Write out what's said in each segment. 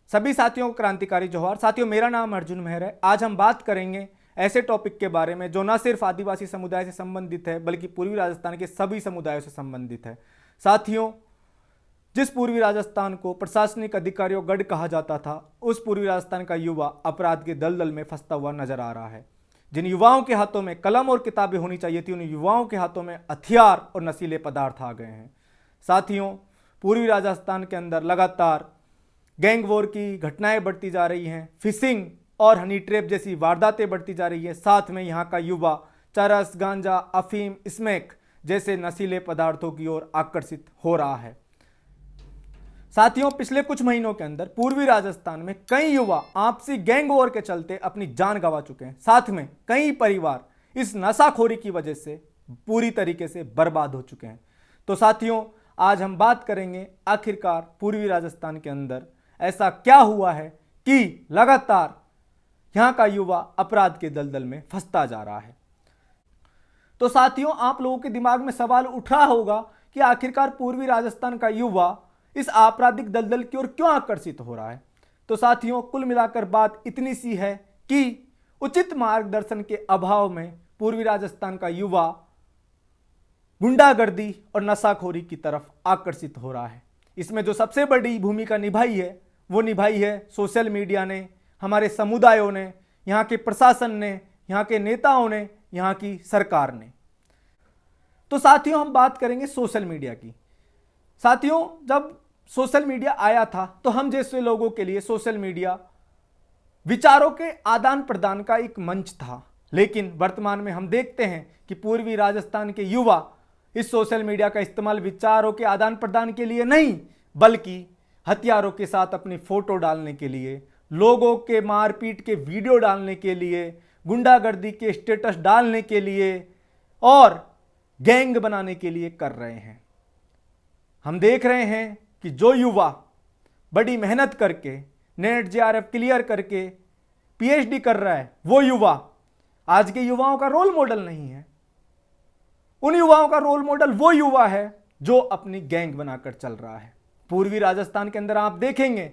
सभी साथियों को क्रांतिकारी जोहार। साथियों, मेरा नाम अर्जुन मेहर है। आज हम बात करेंगे ऐसे टॉपिक के बारे में जो न सिर्फ आदिवासी समुदाय से संबंधित है बल्कि पूर्वी राजस्थान के सभी समुदायों से संबंधित है। साथियों, जिस पूर्वी राजस्थान को प्रशासनिक अधिकारियों गढ़ कहा जाता था, उस पूर्वी राजस्थान का युवा अपराध के दलदल में फंसता हुआ नजर आ रहा है। जिन युवाओं के हाथों में कलम और किताबें होनी चाहिए थी, उन युवाओं के हाथों में हथियार और नशीले पदार्थ आ गए हैं। साथियों, पूर्वी राजस्थान के अंदर लगातार गैंग वॉर की घटनाएं बढ़ती जा रही हैं, फिशिंग और हनी ट्रैप जैसी वारदातें बढ़ती जा रही है। साथ में यहाँ का युवा चरस, गांजा, अफीम, स्मैक जैसे नशीले पदार्थों की ओर आकर्षित हो रहा है। साथियों, पिछले कुछ महीनों के अंदर पूर्वी राजस्थान में कई युवा आपसी गैंग वॉर के चलते अपनी जान गंवा चुके हैं। साथ में कई परिवार इस नशाखोरी की वजह से पूरी तरीके से बर्बाद हो चुके हैं। तो साथियों, आज हम बात करेंगे आखिरकार पूर्वी राजस्थान के अंदर ऐसा क्या हुआ है कि लगातार यहां का युवा अपराध के दलदल में फंसता जा रहा है। तो साथियों, आप लोगों के दिमाग में सवाल उठ रहा होगा कि आखिरकार पूर्वी राजस्थान का युवा इस आपराधिक दलदल की ओर क्यों आकर्षित हो रहा है। तो साथियों, कुल मिलाकर बात इतनी सी है कि उचित मार्गदर्शन के अभाव में पूर्वी राजस्थान का युवा गुंडागर्दी और नशाखोरी की तरफ आकर्षित हो रहा है। इसमें जो सबसे बड़ी भूमिका निभाई है वो निभाई है सोशल मीडिया ने, हमारे समुदायों ने, यहाँ के प्रशासन ने, यहाँ के नेताओं ने, यहाँ की सरकार ने। तो साथियों, हम बात करेंगे सोशल मीडिया की। साथियों, जब सोशल मीडिया आया था तो हम जैसे लोगों के लिए सोशल मीडिया विचारों के आदान प्रदान का एक मंच था। लेकिन वर्तमान में हम देखते हैं कि पूर्वी राजस्थान के युवा इस सोशल मीडिया का इस्तेमाल विचारों के आदान प्रदान के लिए नहीं बल्कि हथियारों के साथ अपनी फोटो डालने के लिए, लोगों के मारपीट के वीडियो डालने के लिए, गुंडागर्दी के स्टेटस डालने के लिए और गैंग बनाने के लिए कर रहे हैं। हम देख रहे हैं कि जो युवा बड़ी मेहनत करके नेट जेआरएफ क्लियर करके पीएचडी कर रहा है, वो युवा आज के युवाओं का रोल मॉडल नहीं है। उन युवाओं का रोल मॉडल वो युवा है जो अपनी गैंग बनाकर चल रहा है। पूर्वी राजस्थान के अंदर आप देखेंगे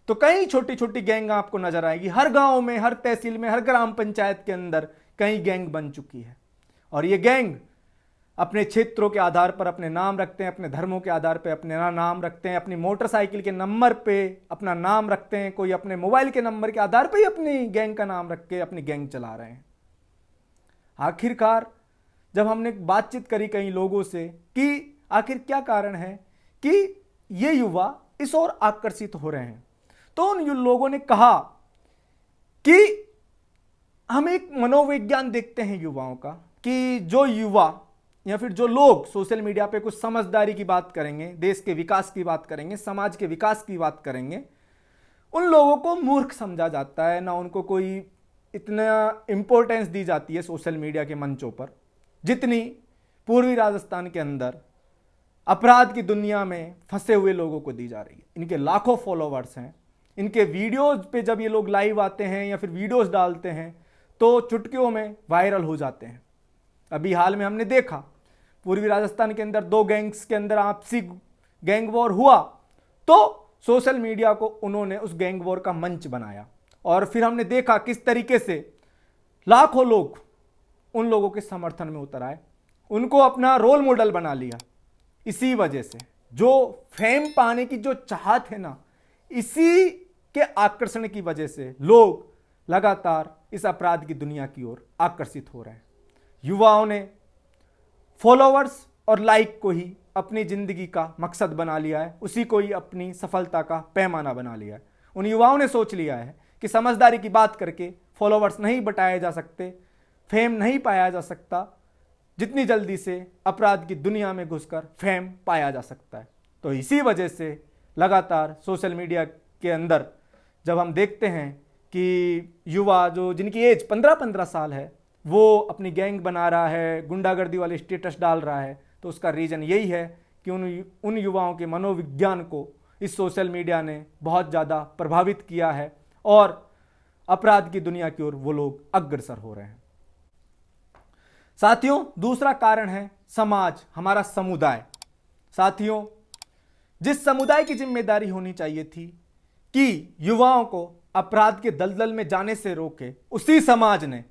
तो कई छोटी छोटी गैंग आपको नजर आएगी। हर गांव में, हर तहसील में, हर ग्राम पंचायत के अंदर कई गैंग बन चुकी है। और ये गैंग अपने क्षेत्रों के आधार पर अपने नाम रखते हैं, अपने धर्मों के आधार पर अपने नाम रखते हैं, अपनी मोटरसाइकिल के नंबर पे अपना नाम रखते हैं, कोई अपने मोबाइल के नंबर के आधार पर ही अपनी गैंग का नाम रख के अपनी गैंग चला रहे हैं। आखिरकार जब हमने बातचीत करी कई लोगों से कि आखिर क्या कारण है कि ये युवा इस ओर आकर्षित हो रहे हैं, तो उन लोगों ने कहा कि हम एक मनोविज्ञान देखते हैं युवाओं का कि जो युवा या फिर जो लोग सोशल मीडिया पे कुछ समझदारी की बात करेंगे, देश के विकास की बात करेंगे, समाज के विकास की बात करेंगे, उन लोगों को मूर्ख समझा जाता है, ना उनको कोई इतना इंपॉर्टेंस दी जाती है सोशल मीडिया के मंचों पर जितनी पूर्वी राजस्थान के अंदर अपराध की दुनिया में फंसे हुए लोगों को दी जा रही है। इनके लाखों फॉलोवर्स हैं। इनके वीडियोज पे जब ये लोग लाइव आते हैं या फिर वीडियोस डालते हैं तो चुटकियों में वायरल हो जाते हैं। अभी हाल में हमने देखा पूर्वी राजस्थान के अंदर दो गैंग्स के अंदर आपसी गैंग वॉर हुआ, तो सोशल मीडिया को उन्होंने उस गैंग वॉर का मंच बनाया और फिर हमने देखा किस तरीके से लाखों लोग उन लोगों के समर्थन में उतर आए, उनको अपना रोल मॉडल बना लिया। इसी वजह से जो फेम पाने की जो चाहत है ना, इसी के आकर्षण की वजह से लोग लगातार इस अपराध की दुनिया की ओर आकर्षित हो रहे हैं। युवाओं ने फॉलोअर्स और लाइक को ही अपनी जिंदगी का मकसद बना लिया है, उसी को ही अपनी सफलता का पैमाना बना लिया है। उन युवाओं ने सोच लिया है कि समझदारी की बात करके फॉलोअर्स नहीं बटाए जा सकते, फेम नहीं पाया जा सकता, जितनी जल्दी से अपराध की दुनिया में घुसकर फेम पाया जा सकता है। तो इसी वजह से लगातार सोशल मीडिया के अंदर जब हम देखते हैं कि युवा जो जिनकी एज 15-15 साल है वो अपनी गैंग बना रहा है, गुंडागर्दी वाले स्टेटस डाल रहा है, तो उसका रीज़न यही है कि उन युवाओं के मनोविज्ञान को इस सोशल मीडिया ने बहुत ज़्यादा प्रभावित किया है और अपराध की दुनिया की ओर वो लोग अग्रसर हो रहे हैं। साथियों, दूसरा कारण है समाज, हमारा समुदाय। साथियों, जिस समुदाय की जिम्मेदारी होनी चाहिए थी कि युवाओं को अपराध के दलदल में जाने से रोके, उसी समाज ने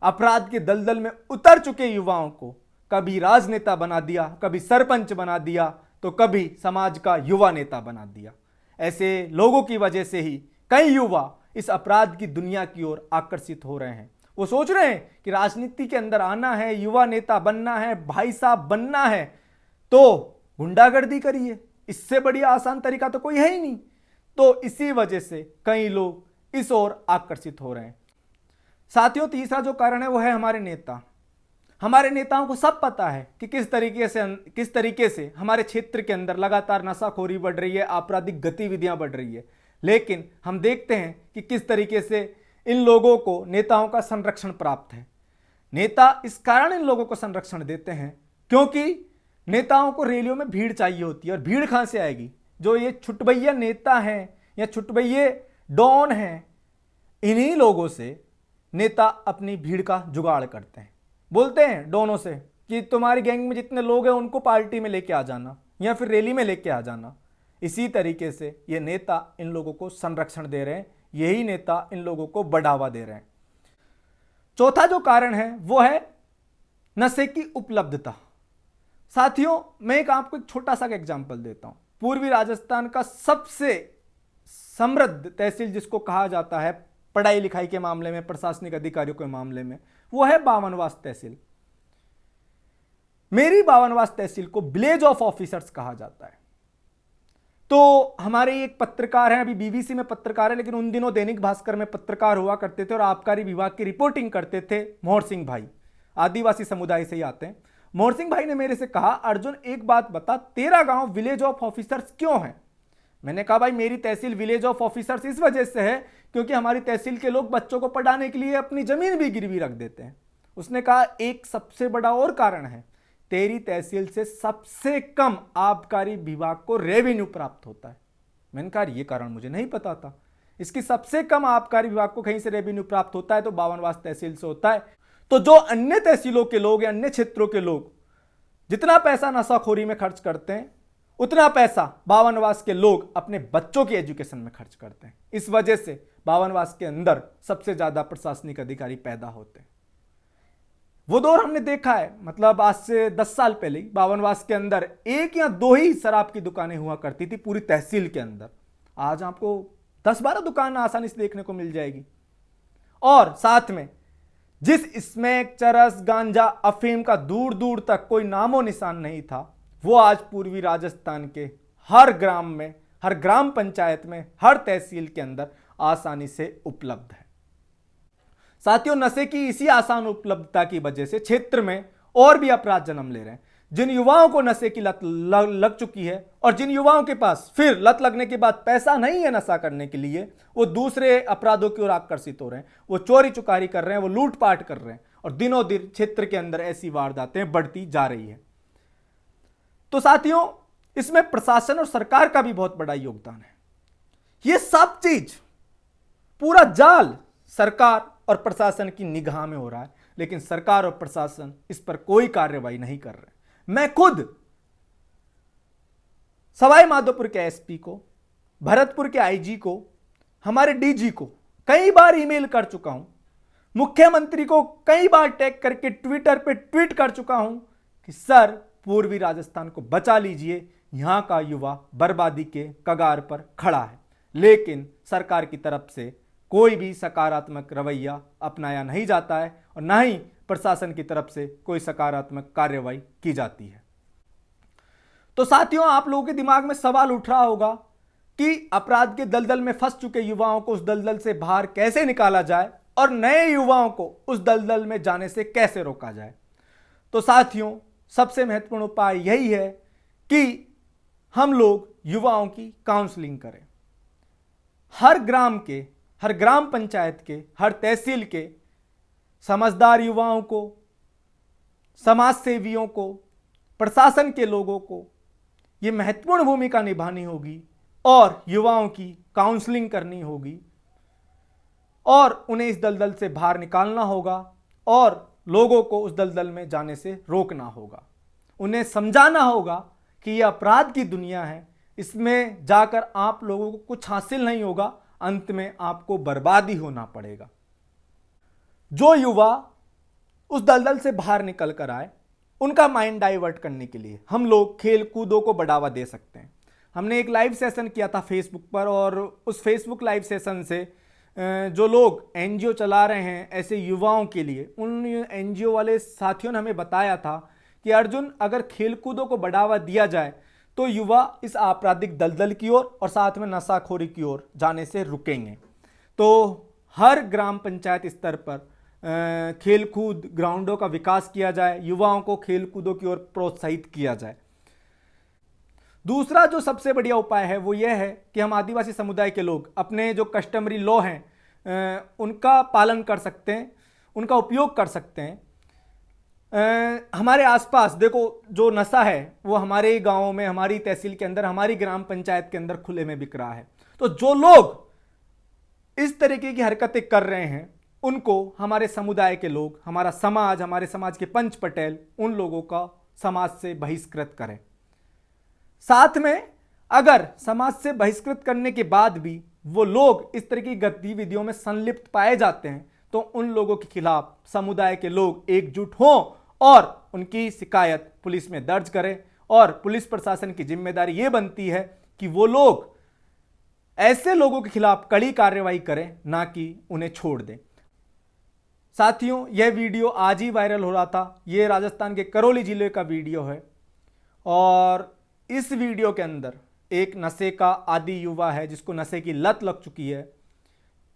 अपराध के दलदल में उतर चुके युवाओं को कभी राजनेता बना दिया, कभी सरपंच बना दिया, तो कभी समाज का युवा नेता बना दिया। ऐसे लोगों की वजह से ही कई युवा इस अपराध की दुनिया की ओर आकर्षित हो रहे हैं। वो सोच रहे हैं कि राजनीति के अंदर आना है, युवा नेता बनना है, भाई साहब बनना है, तो गुंडागर्दी करिए, इससे बड़ी आसान तरीका तो कोई है ही नहीं। तो इसी वजह से कई लोग इस ओर आकर्षित हो रहे हैं। साथियों, तीसरा जो कारण है वो है हमारे नेता। हमारे नेताओं को सब पता है कि किस तरीके से हमारे क्षेत्र के अंदर लगातार नशाखोरी बढ़ रही है, आपराधिक गतिविधियां बढ़ रही है। लेकिन हम देखते हैं कि किस तरीके से इन लोगों को नेताओं का संरक्षण प्राप्त है। नेता इस कारण इन लोगों को संरक्षण देते हैं क्योंकि नेताओं को रैलियों में भीड़ चाहिए होती है। और भीड़ कहां से आएगी? जो ये छुटभैया नेता हैं या छुटभैये डॉन हैं, इन्हीं लोगों से नेता अपनी भीड़ का जुगाड़ करते हैं। बोलते हैं डॉनों से कि तुम्हारी गैंग में जितने लोग हैं उनको पार्टी में लेके आ जाना या फिर रैली में लेके आ जाना। इसी तरीके से ये नेता इन लोगों को संरक्षण दे रहे हैं, यही नेता इन लोगों को बढ़ावा दे रहे हैं। चौथा जो कारण है वो है नशे की उपलब्धता। साथियों, मैं आपको एक छोटा सा एग्जांपल देता हूं। पूर्वी राजस्थान का सबसे समृद्ध तहसील जिसको कहा जाता है पढ़ाई लिखाई के मामले में, प्रशासनिक अधिकारियों के मामले में, वो है बावनवास तहसील। मेरी बावनवास तहसील को विलेज ऑफ ऑफिसर्स कहा जाता है। तो हमारे एक पत्रकार हैं, अभी बीबीसी में पत्रकार है, लेकिन उन दिनों दैनिक भास्कर में पत्रकार हुआ करते थे और आबकारी विभाग की रिपोर्टिंग करते थे मोहर सिंह भाई, आदिवासी समुदाय से ही आते हैं। मोहर सिंह भाई ने मेरे से कहा, अर्जुन एक बात बता, तेरा गांव विलेज ऑफ ऑफिसर्स क्यों है? मैंने कहा, भाई मेरी तहसील विलेज ऑफ ऑफिसर्स इस वजह से है क्योंकि हमारी तहसील के लोग बच्चों को पढ़ाने के लिए अपनी जमीन भी गिरवी रख देते हैं। उसने कहा, एक सबसे बड़ा और कारण है, तेरी तहसील से सबसे कम आबकारी विभाग को रेवेन्यू प्राप्त होता है। मैंने कहा, ये कारण मुझे नहीं पता था। इसकी सबसे कम आबकारी विभाग को कहीं से रेवेन्यू प्राप्त होता है तो बावनवास तहसील से होता है। तो जो अन्य तहसीलों के लोग या अन्य क्षेत्रों के लोग जितना पैसा नशाखोरी में खर्च करते हैं, उतना पैसा बावनवास के लोग अपने बच्चों की एजुकेशन में खर्च करते हैं। इस वजह से बावनवास के अंदर सबसे ज्यादा प्रशासनिक अधिकारी पैदा होते हैं। वो दौर हमने देखा है, मतलब आज से 10 साल पहले बावनवास के अंदर 1 या 2 ही शराब की दुकानें हुआ करती थी पूरी तहसील के अंदर। आज आपको 10-12 दुकान आसानी से देखने को मिल जाएगी। और साथ में जिस स्मैक, चरस, गांजा, अफीम का दूर दूर तक कोई नामो निशान नहीं था, वो आज पूर्वी राजस्थान के हर ग्राम में, हर ग्राम पंचायत में, हर तहसील के अंदर आसानी से उपलब्ध है। साथियों, नशे की इसी आसान उपलब्धता की वजह से क्षेत्र में और भी अपराध जन्म ले रहे हैं। जिन युवाओं को नशे की लत लग चुकी है और जिन युवाओं के पास फिर लत लगने के बाद पैसा नहीं है नशा करने के लिए, वो दूसरे अपराधों की ओर आकर्षित हो रहे हैं। वो चोरी चुकारी कर रहे हैं, वो लूटपाट कर रहे हैं और दिनों दिन क्षेत्र के अंदर ऐसी वारदातें बढ़ती जा रही है। तो साथियों, इसमें प्रशासन और सरकार का भी बहुत बड़ा योगदान है। ये सब चीज, पूरा जाल सरकार और प्रशासन की निगाह में हो रहा है, लेकिन सरकार और प्रशासन इस पर कोई कार्रवाई नहीं कर रहे। मैं खुद सवाई माधोपुर के एसपी को, भरतपुर के आईजी को, हमारे डीजी को कई बार ईमेल कर चुका हूं, मुख्यमंत्री को कई बार टैग करके ट्विटर पे ट्वीट कर चुका हूं कि सर, पूर्वी राजस्थान को बचा लीजिए, यहां का युवा बर्बादी के कगार पर खड़ा है। लेकिन सरकार की तरफ से कोई भी सकारात्मक रवैया अपनाया नहीं जाता है और ना ही प्रशासन की तरफ से कोई सकारात्मक कार्रवाई की जाती है। तो साथियों, आप लोगों के दिमाग में सवाल उठ रहा होगा कि अपराध के दलदल में फंस चुके युवाओं को उस दलदल से बाहर कैसे निकाला जाए और नए युवाओं को उस दलदल में जाने से कैसे रोका जाए। तो साथियों, सबसे महत्वपूर्ण उपाय यही है कि हम लोग युवाओं की काउंसलिंग करें। हर ग्राम के, हर ग्राम पंचायत के, हर तहसील के समझदार युवाओं को, समाज सेवियों को, प्रशासन के लोगों को यह महत्वपूर्ण भूमिका निभानी होगी और युवाओं की काउंसलिंग करनी होगी और उन्हें इस दलदल से बाहर निकालना होगा और लोगों को उस दलदल में जाने से रोकना होगा। उन्हें समझाना होगा कि यह अपराध की दुनिया है, इसमें जाकर आप लोगों को कुछ हासिल नहीं होगा, अंत में आपको बर्बादी होना पड़ेगा। जो युवा उस दलदल से बाहर निकल कर आए, उनका माइंड डाइवर्ट करने के लिए हम लोग खेल कूदों को बढ़ावा दे सकते हैं। हमने एक लाइव सेशन किया था फेसबुक पर, और उस फेसबुक लाइव सेशन से जो लोग एनजीओ चला रहे हैं ऐसे युवाओं के लिए, उन एनजीओ वाले साथियों ने हमें बताया था कि अर्जुन, अगर खेल कूदों को बढ़ावा दिया जाए तो युवा इस आपराधिक दलदल की ओर और साथ में नशाखोरी की ओर जाने से रुकेंगे। तो हर ग्राम पंचायत स्तर पर खेल कूद ग्राउंडों का विकास किया जाए, युवाओं को खेल कूदों की ओर प्रोत्साहित किया जाए। दूसरा जो सबसे बढ़िया उपाय है वो ये है कि हम आदिवासी समुदाय के लोग अपने जो कस्टमरी लॉ हैं उनका पालन कर सकते हैं, उनका उपयोग कर सकते हैं। हमारे आसपास देखो, जो नशा है वो हमारे गांवों में, हमारी तहसील के अंदर, हमारी ग्राम पंचायत के अंदर खुले में बिक रहा है। तो जो लोग इस तरीके की हरकतें कर रहे हैं उनको हमारे समुदाय के लोग, हमारा समाज, हमारे समाज के पंच पटेल, उन लोगों का समाज से बहिष्कृत करें। साथ में अगर समाज से बहिष्कृत करने के बाद भी वो लोग इस तरह की गतिविधियों में संलिप्त पाए जाते हैं तो उन लोगों के खिलाफ समुदाय के लोग एकजुट हों और उनकी शिकायत पुलिस में दर्ज करें। और पुलिस प्रशासन की जिम्मेदारी ये बनती है कि वो लोग ऐसे लोगों के खिलाफ कड़ी कार्रवाई करें, ना कि उन्हें छोड़ दें। साथियों, यह वीडियो आज ही वायरल हो रहा था। ये राजस्थान के करौली जिले का वीडियो है और इस वीडियो के अंदर एक नशे का आदी युवा है जिसको नशे की लत लग चुकी है।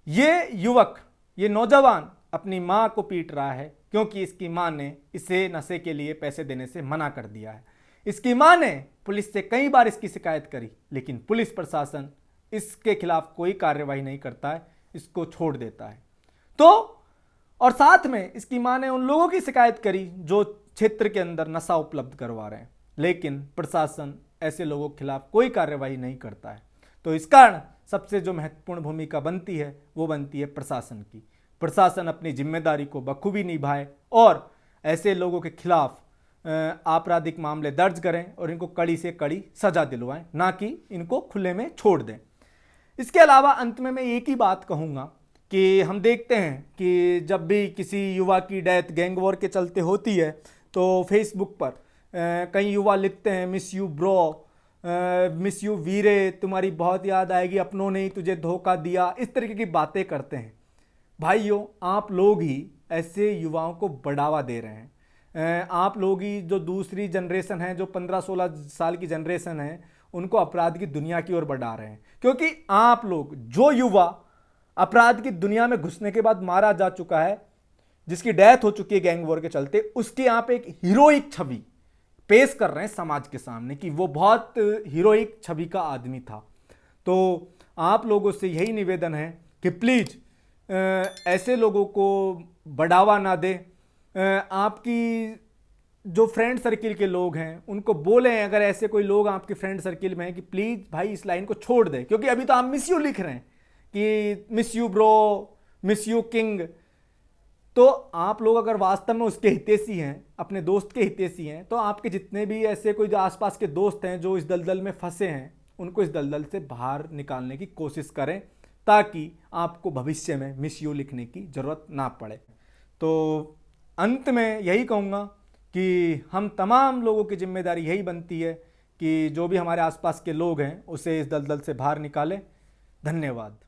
ये युवक, ये नौजवान अपनी मां को पीट रहा है क्योंकि इसकी मां ने इसे नशे के लिए पैसे देने से मना कर दिया है। इसकी मां ने पुलिस से कई बार इसकी शिकायत करी, लेकिन पुलिस प्रशासन इसके खिलाफ कोई कार्रवाई नहीं करता है, इसको छोड़ देता है। तो और साथ में इसकी मां ने उन लोगों की शिकायत करी जो क्षेत्र के अंदर नशा उपलब्ध करवा रहे हैं, लेकिन प्रशासन ऐसे लोगों के खिलाफ कोई कार्रवाई नहीं करता है। तो इस कारण सबसे जो महत्वपूर्ण भूमिका बनती है वो बनती है प्रशासन की। प्रशासन अपनी जिम्मेदारी को बखूबी निभाए और ऐसे लोगों के खिलाफ आपराधिक मामले दर्ज करें और इनको कड़ी से कड़ी सजा दिलवाएं, ना कि इनको खुले में छोड़ दें। इसके अलावा अंत में मैं एक ही बात कहूँगा कि हम देखते हैं कि जब भी किसी युवा की डेथ गैंग वॉर के चलते होती है तो फेसबुक पर कई युवा लिखते हैं, miss you bro, miss you वीरे, तुम्हारी बहुत याद आएगी, अपनों ने ही तुझे धोखा दिया, इस तरीके की बातें करते हैं। भाइयों, आप लोग ही ऐसे युवाओं को बढ़ावा दे रहे हैं। आप लोग ही, जो दूसरी जनरेशन है, जो 15-16 साल की जनरेशन है, उनको अपराध की दुनिया की ओर बढ़ा रहे हैं। क्योंकि आप लोग, जो युवा अपराध की दुनिया में घुसने के बाद मारा जा चुका है, जिसकी डेथ हो चुकी है गैंग वॉर के चलते, उसकी आप एक हीरोइक छवि पेश कर रहे हैं समाज के सामने कि वो बहुत हीरोइक छवि का आदमी था। तो आप लोगों से यही निवेदन है कि प्लीज ऐसे लोगों को बढ़ावा ना दें। आपकी जो फ्रेंड सर्किल के लोग हैं उनको बोलें, अगर ऐसे कोई लोग आपके फ्रेंड सर्किल में हैं, कि प्लीज भाई इस लाइन को छोड़ दें। क्योंकि अभी तो आप मिस यू लिख रहे हैं कि miss you bro, miss you king. तो आप लोग अगर वास्तव में उसके हितैषी हैं, अपने दोस्त के हितैषी हैं, तो आपके जितने भी ऐसे कोई जो आसपास के दोस्त हैं जो इस दलदल में फंसे हैं, उनको इस दलदल से बाहर निकालने की कोशिश करें, ताकि आपको भविष्य में मिस यू लिखने की ज़रूरत ना पड़े। तो अंत में यही कहूँगा कि हम तमाम लोगों की जिम्मेदारी यही बनती है कि जो भी हमारे आसपास के लोग हैं उसे इस दलदल से बाहर निकालें। धन्यवाद।